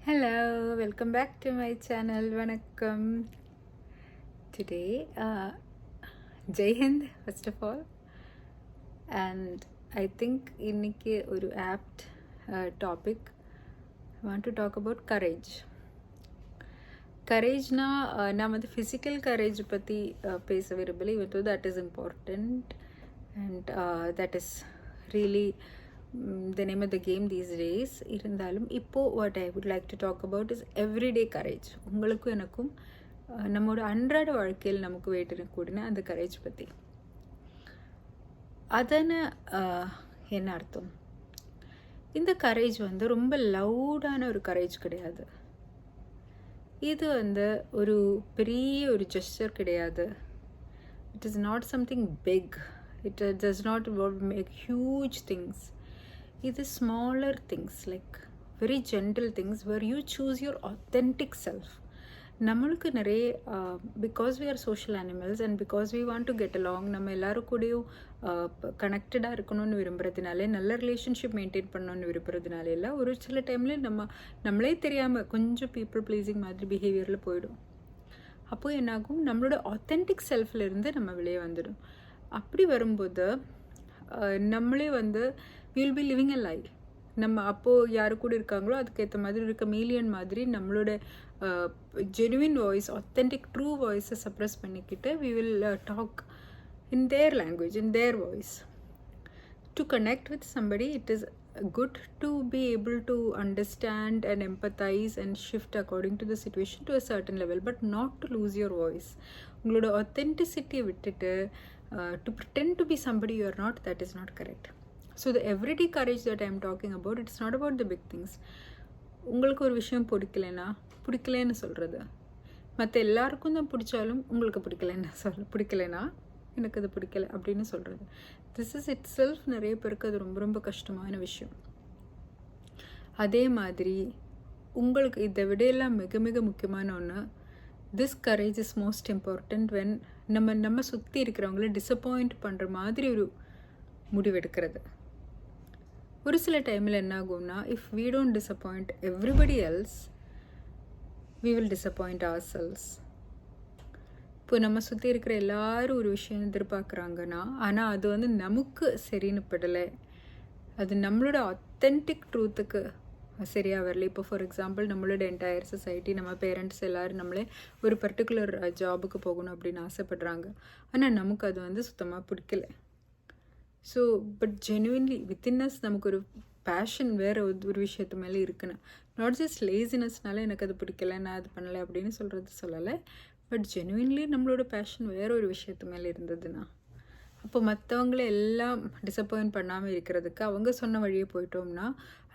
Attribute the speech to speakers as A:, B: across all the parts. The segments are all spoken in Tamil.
A: Hello, welcome back to my channel. Vanakkam. Today, Jai Hind, first of all. And I think இன்னைக்கு ஒரு apt topic. I want to talk about courage. கரேஜ்னா நான் வந்து ஃபிசிக்கல் கரேஜ் பற்றி பேச விரும்பலை, even though that is important and that is really the name of the game these days. இருந்தாலும் இப்போது what I would like to talk about is everyday courage. உங்களுக்கும் எனக்கும் நம்மளோட அன்றாட வாழ்க்கையில் நமக்கு வேண்டின அந்த கரேஜ் பற்றி. அதனை என்ன அர்த்தம்? இந்த கரேஜ் வந்து ரொம்ப லவுடான ஒரு கரேஜ் கிடையாது. இது வந்து ஒரு பெரிய ஒரு ஜெஸ்டர் கிடையாது. It is not something big. It does not make huge things. இது smaller things, like very gentle things where you choose your authentic self. நம்மளுக்கு நிறைய because we are social animals and because we want to get along, நம்ம எல்லாரும் கூடயும் கனெக்டடாக இருக்கணும்னு விரும்புகிறதுனாலே, நல்ல ரிலேஷன்ஷிப் மெயின்டைன் பண்ணணும்னு விரும்புகிறதுனால இல்லை, ஒரு சில டைமில் நம்மளே தெரியாமல் கொஞ்சம் பீப்புள் ப்ளீஸிங் மாதிரி பிஹேவியரில் போயிடும். அப்போது என்னாகும், நம்மளோட ஆத்தென்டிக் செல்ஃப்லேருந்து நம்ம வெளியே வந்துடும். அப்படி வரும்போது நம்மளே வந்து will be living a life. நம்ம அப்போது யாரு கூட இருக்காங்களோ அதுக்கேற்ற மாதிரி இருக்க மீலியன் மாதிரி நம்மளோட ஜெனுவின் வாய்ஸ், ஆத்தென்டிக் ட்ரூ வாய்ஸை சப்ரெஸ் பண்ணிக்கிட்டு we will talk in their language, in their voice. To connect with somebody, it is good to be able to understand and empathize and shift according to the situation to a certain level, but not to lose your voice. உங்களோட authenticity விட்டுட்டு to pretend to be somebody you are not, that is not correct. So the everyday courage that I am talking about, it's not about the big things. உங்களுக்கு ஒரு விஷயம் பிடிக்கலன்னு சொல்கிறது, மற்ற எல்லாருக்கும் தான் பிடிச்சாலும் உங்களுக்கு பிடிக்கலைன்னா எனக்கு அது பிடிக்கலை அப்படின்னு சொல்கிறது. திஸ் இஸ் இட் செல்ஃப் நிறைய பேருக்கு அது ரொம்ப ரொம்ப கஷ்டமான விஷயம். அதே மாதிரி உங்களுக்கு இதை விடையெல்லாம் மிக மிக முக்கியமான ஒன்று, this courage is most important when நம்ம சுற்றி இருக்கிறவங்கள டிசப்பாயிண்ட் பண்ணுற மாதிரி ஒரு முடிவெடுக்கிறது. ஒரு சில டைமில் என்ன ஆகும்னா, if we don't disappoint everybody else, we will disappoint our cells. இப்போ நம்ம சுற்றி இருக்கிற எல்லாரும் ஒரு விஷயம் எதிர்பார்க்குறாங்கன்னா, ஆனால் அது வந்து நமக்கு சரின்னு படலை, அது நம்மளோட ஆத்தென்டிக் ட்ரூத்துக்கு சரியாக வரல. இப்போ ஃபார் எக்ஸாம்பிள் நம்மளோட என்டையர் சொசைட்டி, நம்ம பேரண்ட்ஸ் எல்லோரும் நம்மளே ஒரு பர்டிகுலர் ஜாபுக்கு போகணும் அப்படின்னு ஆசைப்படுறாங்க, ஆனால் நமக்கு அது வந்து சுத்தமாக பிடிக்கல. So but genuinely within us நமக்கு ஒரு பேஷன் வேறு ஒரு விஷயத்து மேலே இருக்குன்னு, நாட் ஜஸ்ட் லேசினஸ்னால எனக்கு அது பிடிக்கல, நான் அது பண்ணலை அப்படின்னு சொல்லலை, பட் ஜெனுவின்லி நம்மளோட பேஷன் வேற ஒரு விஷயத்து மேலே இருந்ததுன்னா, அப்போ மற்றவங்கள எல்லாம் டிசப்பாயிண்ட் பண்ணாமல் இருக்கிறதுக்கு அவங்க சொன்ன வழியே போயிட்டோம்னா,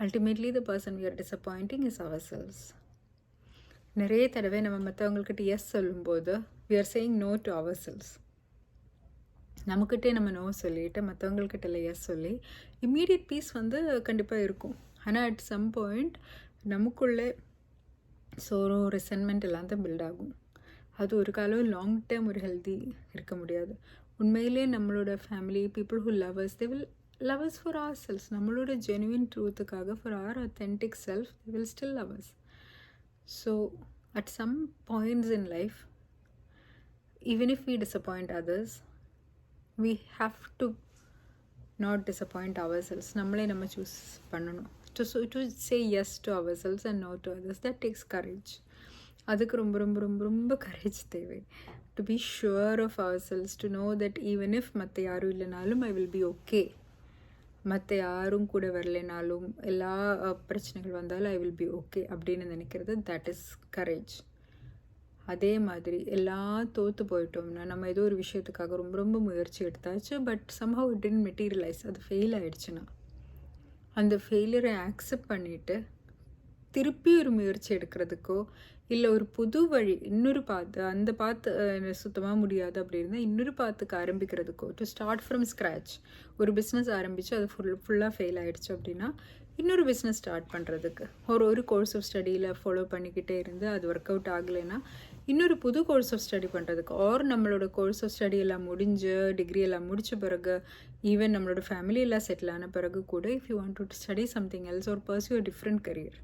A: ultimately the person we are disappointing is our selves. நிறைய தடவை நம்ம மற்றவங்கக்கிட்ட எஸ் சொல்லும்போது we are saying no to our selves. நமக்கிட்டே நம்ம நோ சொல்லிட்டு மற்றவங்கக்கிட்ட இல்லை எஸ் சொல்லி இம்மீடியட் பீஸ் வந்து கண்டிப்பாக இருக்கும். ஆனால் அட் சம் பாயிண்ட் நமக்குள்ளே சோரோ ரிசன்மெண்ட் எல்லாம் தான் பில்ட் ஆகும். அது ஒரு காலம் லாங் டேர்ம் ஒரு ஹெல்தி இருக்க முடியாது. உண்மையிலே நம்மளோட family, people who love us, they will love us for our cells. நம்மளோட ஜெனுவின் ட்ரூத்துக்காக, for our authentic self, they will still love us. So at some points in life, even if we disappoint others, we have to not disappoint our selves. நம்மளே நம்ம சூஸ் பண்ணணும். to say yes to ourselves and no to others. That takes courage. அதுக்கு ரொம்ப ரொம்ப ரொம்ப ரொம்ப கரேஜ் தேவை. To be sure of ourselves, to know that even if மற்ற யாரும் இல்லைனாலும் ஐ வில் பி ஓகே, மற்ற யாரும் கூட வரலைனாலும், எல்லா பிரச்சனைகள் வந்தாலும் ஐ வில் பி ஓகே அப்படின்னு நினைக்கிறது, தட் இஸ் கரேஜ். அதே மாதிரி எல்லாம் தோற்று போயிட்டோம்னா, நம்ம ஏதோ ஒரு விஷயத்துக்காக ரொம்ப ரொம்ப முயற்சி எடுத்தாச்சு, but somehow it didn't materialise, அது ஃபெயில் ஆகிடுச்சுன்னா, அந்த ஃபெயிலியரை ஆக்செப்ட் பண்ணிவிட்டு திருப்பி ஒரு முயற்சி எடுக்கிறதுக்கோ, இல்லை ஒரு புது வழி, இன்னொரு பாத்து, அந்த பாத்து சுத்தமாக முடியாது அப்படி இருந்தால் இன்னொரு பாத்துக்கு ஆரம்பிக்கிறதுக்கோ, டு ஸ்டார்ட் ஃப்ரம் ஸ்க்ராச், ஒரு பிஸ்னஸ் ஆரம்பித்து அது ஃபுல்லாக ஃபெயில் ஆகிடுச்சு அப்படின்னா இன்னொரு பிஸ்னஸ் ஸ்டார்ட் பண்ணுறதுக்கு, ஒரு கோர்ஸ் ஆஃப் ஸ்டடியில் ஃபாலோ பண்ணிக்கிட்டே இருந்து அது ஒர்க் அவுட் ஆகலைன்னா இன்னொரு புது கோர்ஸ் ஆஃப் ஸ்டடி பண்ணுறதுக்கு, ஆர் நம்மளோட கோர்ஸ் ஆஃப் ஸ்டடி எல்லாம் முடிஞ்சு, டிகிரி எல்லாம் முடித்த பிறகு, ஈவன் நம்மளோட ஃபேமிலி எல்லாம் செட்டில் ஆன பிறகு கூட, if you want to study something else R pursue a different career,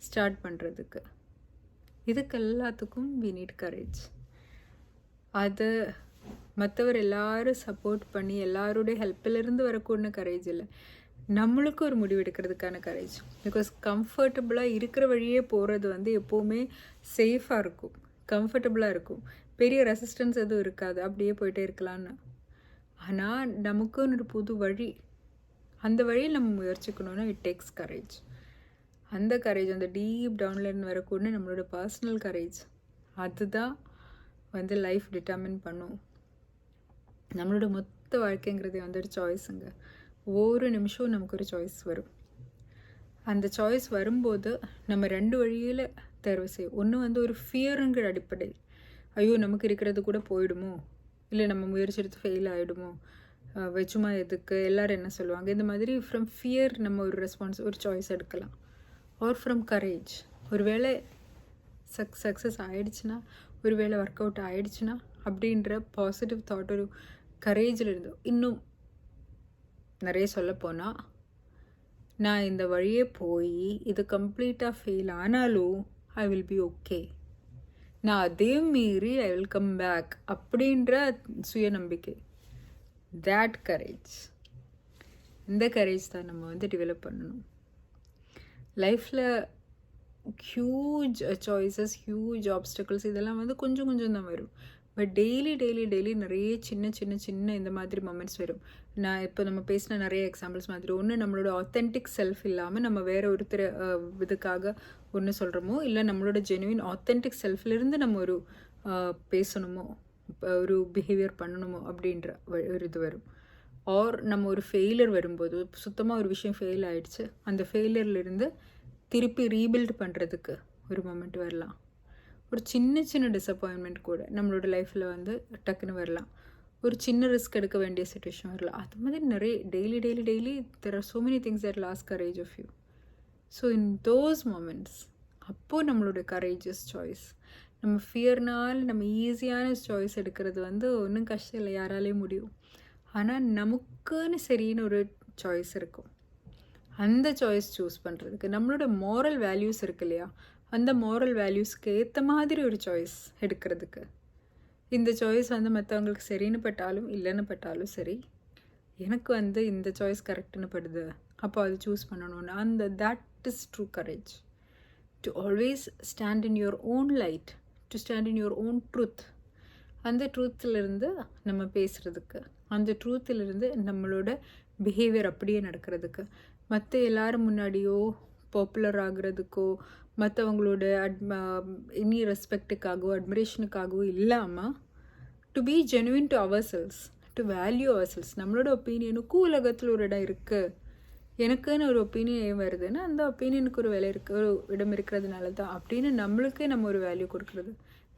A: start பண்ணுறதுக்கு. இதுக்கு எல்லாத்துக்கும் we need courage. அது மற்றவர் எல்லாரும் சப்போர்ட் பண்ணி எல்லாருடைய ஹெல்ப்பிலிருந்து வரக்கூடிய கரேஜ் இல்லை, நம்மளுக்கு ஒரு முடிவு எடுக்கிறதுக்கான கரேஜ். பிகாஸ் கம்ஃபர்டபுளாக இருக்கிற வழியே போகிறது வந்து எப்போவுமே சேஃபாக இருக்கும், கம்ஃபர்டபுளாக இருக்கும், பெரிய ரெசிஸ்டன்ஸ் எதுவும் இருக்காது, அப்படியே போயிட்டே இருக்கலான்னு. ஆனால் நமக்குன்னு ஒரு புது வழி, அந்த வழியில் நம்ம முயற்சிக்கணுன்னா இட் டேக்ஸ் கரேஜ். அந்த கரேஜ், அந்த டீப் டவுன்லேருந்து வரக்கூடிய நம்மளோட பர்சனல் கரேஜ், அதுதான் வந்து லைஃப் டிட்டர்மின் பண்ணும். நம்மளோட மொத்த வாழ்க்கைங்கிறது வந்து ஒரு சாய்ஸுங்க. ஒவ்வொரு நிமிஷமும் நமக்கு ஒரு சாய்ஸ் வரும். அந்த சாய்ஸ் வரும்போது நம்ம 2 வழியில் தேர்வு செய்யும். ஒன்று வந்து ஒரு ஃபியருங்கிற அடிப்படை, ஐயோ நமக்கு இருக்கிறது கூட போயிடுமோ, இல்லை நம்ம முயற்சி எடுத்து ஃபெயில் ஆகிடுமோ, வச்சுமா எதுக்கு, எல்லோரும் என்ன சொல்லுவாங்க, இந்த மாதிரி ஃப்ரம் ஃபியர் நம்ம ஒரு ஒரு சாய்ஸ் எடுக்கலாம். ஆர் ஃப்ரம் கரேஜ், ஒரு வேளை சக்ஸஸ் ஆகிடுச்சுன்னா, ஒரு வேளை ஒர்க் அவுட் ஆகிடுச்சுன்னா அப்படின்ற பாசிட்டிவ் தாட், ஒரு கரேஜில் இருந்து. இன்னும் நிறைய சொல்லப்போனால், நான் இந்த வழியே போய் இது கம்ப்ளீட்டாக ஃபெயில் ஆனாலும் ஐ வில் பி ஓகே, நான் அதே மீறி ஐ வில் கம் பேக் அப்படின்ற சுயநம்பிக்கை, தேட் கரேஜ். இந்த கரேஜ் தான் நம்ம வந்து டெவலப் பண்ணணும். லைஃப்பில் ஹியூஜ் சாய்ஸஸ், ஹியூஜ் ஆப்ஸ்டக்கிள்ஸ் இதெல்லாம் வந்து கொஞ்சம் கொஞ்சம் தான் வரும். பட் டெய்லி நிறைய சின்ன இந்த மாதிரி மொமெண்ட்ஸ் வரும். நான் இப்போ நம்ம பேசின நிறைய எக்ஸாம்பிள்ஸ் மாதிரி, ஒன்று நம்மளோட ஆத்தென்டிக் செல்ஃப் இல்லாமல் நம்ம வேறு ஒருத்தர் இதுக்காக ஒன்று சொல்கிறோமோ, இல்லை நம்மளோட ஜெனுவின் ஆத்தென்டிக் செல்ஃப்லேருந்து நம்ம ஒரு பேசணுமோ, ஒரு பிஹேவியர் பண்ணணுமோ அப்படின்ற ஒரு இது வரும். ஆர் நம்ம ஒரு ஃபெயிலியர் வரும்போது, சுத்தமாக ஒரு விஷயம் ஃபெயில் ஆகிடுச்சு, அந்த ஃபெயிலியர்லேருந்து திருப்பி ரீபில்ட் பண்ணுறதுக்கு ஒரு மொமெண்ட் வரலாம். ஒரு சின்ன டிசப்பாயின்மெண்ட் கூட நம்மளோட லைஃப்பில் வந்து டக்குன்னு வரலாம். ஒரு சின்ன ரிஸ்க் எடுக்க வேண்டிய சுச்சுவேஷன் வரலாம். அது மாதிரி நிறைய daily there are so many things that last courage of you. So in those moments அப்போது நம்மளோட கரேஜஸ் சாய்ஸ், நம்ம ஃபியர்னால் நம்ம ஈஸியான சாய்ஸ் எடுக்கிறது வந்து ஒன்றும் கஷ்டம் இல்லை, யாராலேயும் முடியும். ஆனால் நமக்குன்னு சரின்னு ஒரு சாய்ஸ் இருக்கும். அந்த சாய்ஸ் சூஸ் பண்ணுறதுக்கு நம்மளோட மாரல் வேல்யூஸ் இருக்கு இல்லையா, அந்த மாரல் வேல்யூஸ்க்கு ஏற்ற மாதிரி ஒரு சாய்ஸ் எடுக்கிறதுக்கு. இந்த சாய்ஸ் வந்து மற்றவங்களுக்கு சரின்னு பட்டாலும் இல்லைன்னு பட்டாலும் சரி, எனக்கு வந்து இந்த சாய்ஸ் கரெக்டுன்னு படுது, அப்போ அது சூஸ் பண்ணணும்னு அந்த that is true courage. To always stand in your own light, to stand in your own truth. அந்த ட்ரூத்திலிருந்து நம்ம பேசுகிறதுக்கு, அந்த ட்ரூத்திலிருந்து நம்மளோட பிஹேவியர் அப்படியே நடக்கிறதுக்கு, மற்ற எல்லாரும் முன்னாடியோ பாப்புலர் ஆகிறதுக்கோ, மற்றவங்களோட எனி ரெஸ்பெக்டுக்காகவோ அட்மிரேஷனுக்காகவோ இல்லாமல், to be genuine to our cells, to value our cells. நம்மளோட ஒப்பீனியனுக்கும் உலகத்தில் ஒரு இடம் இருக்குது. எனக்குன்னு ஒரு ஒப்பீனியன் ஏன் வருதுன்னா, அந்த ஒப்பீனியனுக்கு ஒரு விலை இருக்குது, ஒரு இடம் இருக்கிறதுனால தான் அப்படின்னு நம்மளுக்கே நம்ம ஒரு வேல்யூ கொடுக்குறது,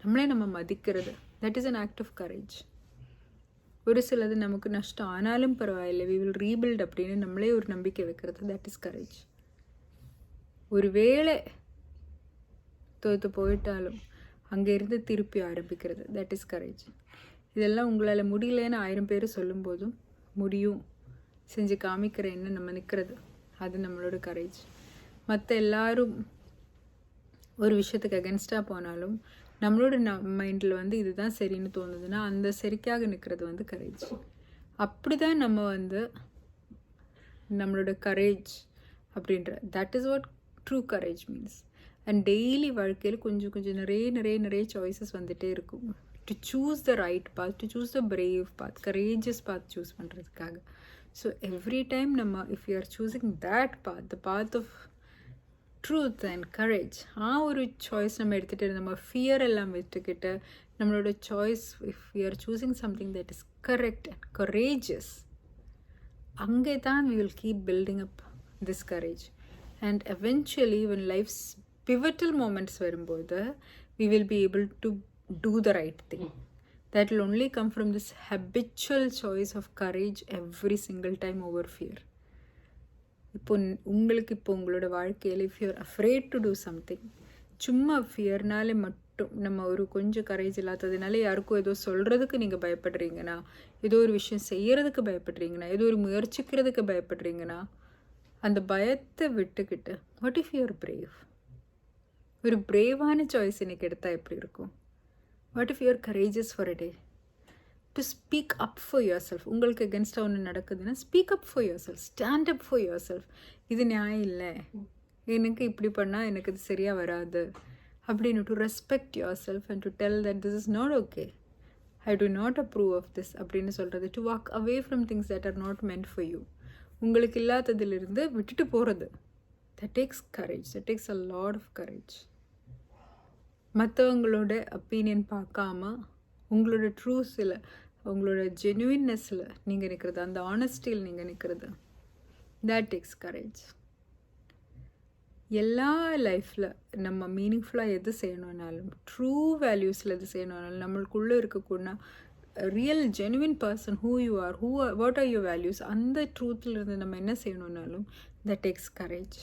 A: நம்மளே நம்ம மதிக்கிறது. That is an act of courage. ஒரு சிலது நமக்கு நஷ்டம் ஆனாலும் பரவாயில்லை, வி வில் ரீபில்ட் அப்படின்னு நம்மளே ஒரு நம்பிக்கை வைக்கிறது, தட் இஸ் கரேஜ். ஒரு வேளை தோற்று போயிட்டாலும் அங்கேருந்து திருப்பி ஆரம்பிக்கிறது, தட் இஸ் கரேஜ். இதெல்லாம் உங்களால் முடியலன்னு 1000 பேர் சொல்லும்போதும் முடியும் செஞ்சு காமிக்கிறேன்னு நம்ம நிற்கிறது, அது நம்மளோட கரேஜ். மற்ற எல்லாரும் ஒரு விஷயத்துக்கு அகென்ஸ்டாக போனாலும் நம்மளோட மைண்டில் வந்து இதுதான் சரின்னு தோணுதுன்னா அந்த சரிக்காக நிற்கிறது வந்து கரேஜ். அப்படி தான் நம்ம வந்து நம்மளோட கரேஜ் அப்படின்ற, that is what true courage means. And daily வாழ்க்கையில் கொஞ்சம் நிறைய சாய்ஸஸ் வந்துகிட்டே இருக்கும். To choose the right path, to choose the brave path, courageous path choose பண்ணுறதுக்காக. ஸோ எவ்ரி டைம் நம்ம if you are choosing that path, the path of truth and courage, ஒரு சாய்ஸ் நம்ம எடுத்துகிட்டு நம்ம ஃபியர் எல்லாம் விட்டுக்கிட்டு நம்மளோட choice, if you are choosing something that is correct and courageous, அங்கே தான் we will keep building up this courage. And eventually when life's pivotal moments வரும்போது we will be able to do the right thing. That will only come from this habitual choice of courage every single time over fear. இப்போ உங்களோட வாழ்க்கையில் if you R afraid to do something, சும்மா ஃபியர்னாலே மட்டும் நம்ம ஒரு கொஞ்சம் கரேஜ் இல்லாததுனால யாருக்கும் ஏதோ சொல்கிறதுக்கு நீங்கள் பயப்படுறீங்கன்னா, ஏதோ ஒரு விஷயம் செய்கிறதுக்கு பயப்படுறீங்கன்னா, ஏதோ ஒரு முயற்சிக்கிறதுக்கு பயப்படுறீங்கன்னா, அந்த பயத்தை விட்டுக்கிட்டு what if you are brave, ஒரு பிரேவான சாய்ஸ் இன்னைக்கு எடுத்தால் எப்படி இருக்கும்? What if you're courageous for a day to speak up for yourself? உங்களுக்கு அகென்ஸ்டாக ஒன்று நடக்குதுன்னா speak up for yourself, stand up for yourself. இது நியாயம் இல்லை, எனக்கு இப்படி பண்ணால் எனக்கு இது சரியாக வராது அப்படின்னு to respect yourself and to tell that this is not okay, I do not approve of this அப்படின்னு சொல்கிறது. To walk away from things that are not meant for you. உங்களுக்கு இல்லாததிலிருந்து விட்டுட்டு போகிறது. That takes courage, that takes a lot of courage. மற்றவங்களோட ஒப்பீனியன் பார்க்காம உங்களோட ட்ரூஸில், உங்களோட ஜெனுவின்னஸில் நீங்கள் நிற்கிறது, அந்த ஆனஸ்டியில் நீங்கள் நிற்கிறது, that takes courage. எல்லா லைஃப்பில் நம்ம மீனிங்ஃபுல்லாக எது செய்யணுன்னாலும், ட்ரூ வேல்யூஸில் எது செய்யணுன்னாலும், நம்மளுக்குள்ளே இருக்கக்கூடனா real genuine person who you are, what are your values, அந்த ட்ரூத்தில் இருந்து நம்ம என்ன செய்யணுன்னாலும் that takes courage.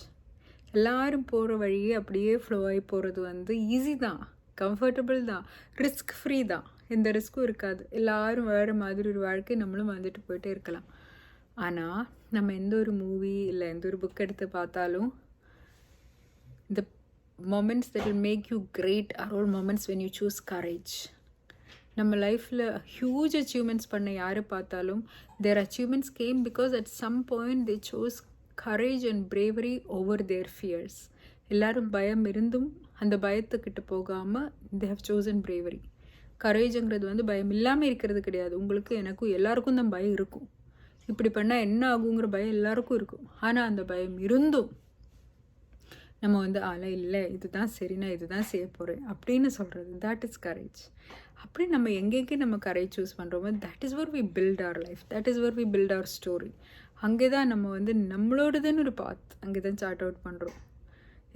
A: எல்லாரும் போகிற வழியே அப்படியே ஃப்ளோ ஆகி போகிறது ஈஸி தான், கம்ஃபர்டபுள் தான், ரிஸ்க் ஃப்ரீ தான், எந்த ரிஸ்க்கும் இருக்காது. எல்லாரும் வேறு மாதிரி ஒரு வாழ்க்கை நம்மளும் வந்துட்டு போயிட்டே இருக்கலாம். ஆனால் நம்ம எந்த ஒரு மூவி இல்லை எந்த ஒரு புக் எடுத்து பார்த்தாலும் the moments that will make you great are all moments when you choose courage. நம்ம லைஃப்பில் ஹியூஜ் அச்சீவ்மெண்ட்ஸ் பண்ண யாரை பார்த்தாலும் their achievements came because at some point they chose courage and bravery over their fears. எல்லாரும் பயம் இருந்தும் அந்த பயத்துக்கிட்ட போகாமல் they have chosen bravery. கரேஜுங்கிறது பயம் இல்லாமல் இருக்கிறது கிடையாது. உங்களுக்கு எனக்கும் எல்லாருக்கும் தான் பயம் இருக்கும். இப்படி பண்ணால் என்ன ஆகுங்கிற பயம் எல்லாருக்கும் இருக்கும். ஆனால் அந்த பயம் இருந்தும் நம்ம இல்லை இதுதான் சரி, நான் இதுதான் செய்ய போகிறேன் அப்படின்னு சொல்கிறது, தட் இஸ் கரேஜ். அப்படி நம்ம எங்கெங்கே நம்ம கரேஜ் சூஸ் பண்ணுறோமோ that is where we build our life, that is where we build our story. அங்கே தான் நம்ம நம்மளோடதுன்னு ஒரு பாத் அங்கே தான் சார்ட் அவுட் பண்ணுறோம்.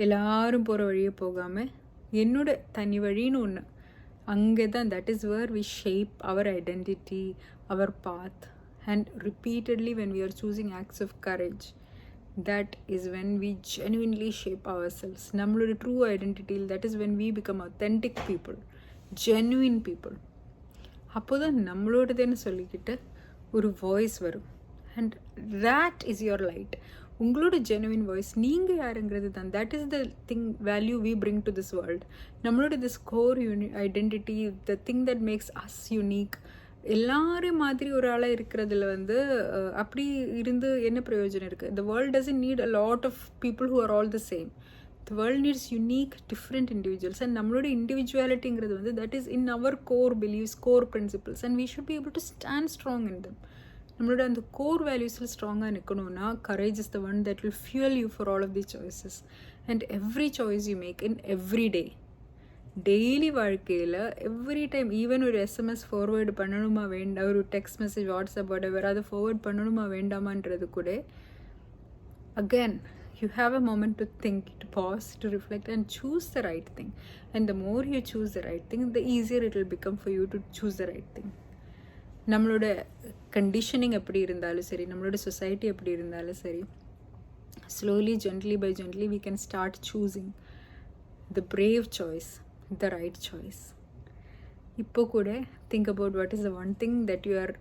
A: எல்லாரும் போகிற வழியே போகாமல் என்னோட தனி வழின்னு ஒன்று, அங்கே தான் that is where we shape our identity, our path. And repeatedly when we are choosing acts of courage, that is when we genuinely shape ourselves. நம்மளோட ட்ரூ ஐடென்டிட்டியில் that is when we become authentic people, genuine people. அப்போ தான் நம்மளோடதுன்னு சொல்லிக்கிட்டு ஒரு வாய்ஸ் வரும். And that is your light. உங்களோட ஜெனுவின் வாய்ஸ் நீங்கள் யாருங்கிறது தான். That is the thing value we bring to this world. நம்மளோட this core identity, the thing that makes us unique. எல்லாரும் மாதிரி ஒரு ஆளாக இருக்கிறதுல அப்படி இருந்து என்ன பிரயோஜனம் இருக்குது? The world doesn't need a lot of people who are all the same. The world needs unique different individuals. And நம்மளோட இண்டிவிஜுவாலிட்டிங்கிறது that is in our core beliefs, core principles. And we should be able to stand strong in them. நம்மளோட அந்த கோர் வேல்யூஸில் ஸ்ட்ராங்காக நிற்கணும்னா courage is the one that will fuel you for all of the choices and every choice you make in every day. Daily வாழ்க்கையில் எவ்ரி டைம், ஈவன் ஒரு எஸ்எம்எஸ் ஃபார்வேர்டு பண்ணணுமா வேண்டாம், ஒரு டெக்ஸ்ட் மெசேஜ் வாட்ஸ்அப் whatever அதை ஃபார்வேர்ட் பண்ணணுமா வேண்டாமான்றது கூட again you have a moment to think, to pause, to reflect and choose the right thing. And the more you choose the right thing, the easier it will become for you to choose the right thing. நம்மளோட கண்டிஷனிங் எப்படி இருந்தாலும் சரி, நம்மளோட சொசைட்டி எப்படி இருந்தாலும் சரி, slowly gently by gently we can start choosing the brave choice, the right choice. இப்போ கூட think about what is the one thing that you are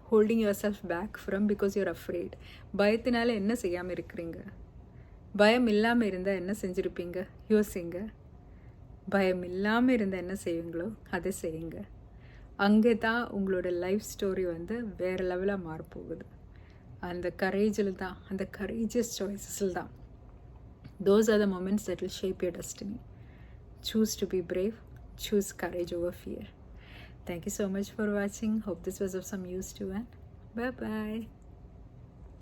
A: holding yourself back from because you are afraid. பயத்தினால என்ன செய்யாமல் இருக்கிறீங்க? பயம் இல்லாமல் இருந்தால் என்ன செஞ்சுருப்பீங்க? யோசிங்க. பயம் இல்லாமல் இருந்தால் என்ன செய்வீங்களோ அதை செய்யுங்க. அங்கே தான் உங்களோட லைஃப் ஸ்டோரி வேறு லெவலாக மாறப்போகுது. அந்த கரேஜில் தான், அந்த கரேஜியஸ் சாய்ஸஸில் தான். Those are the moments that will shape your destiny. Choose to be brave. Choose courage over fear. Thank you so much for watching. Hope this was of some use to you. Bye-bye.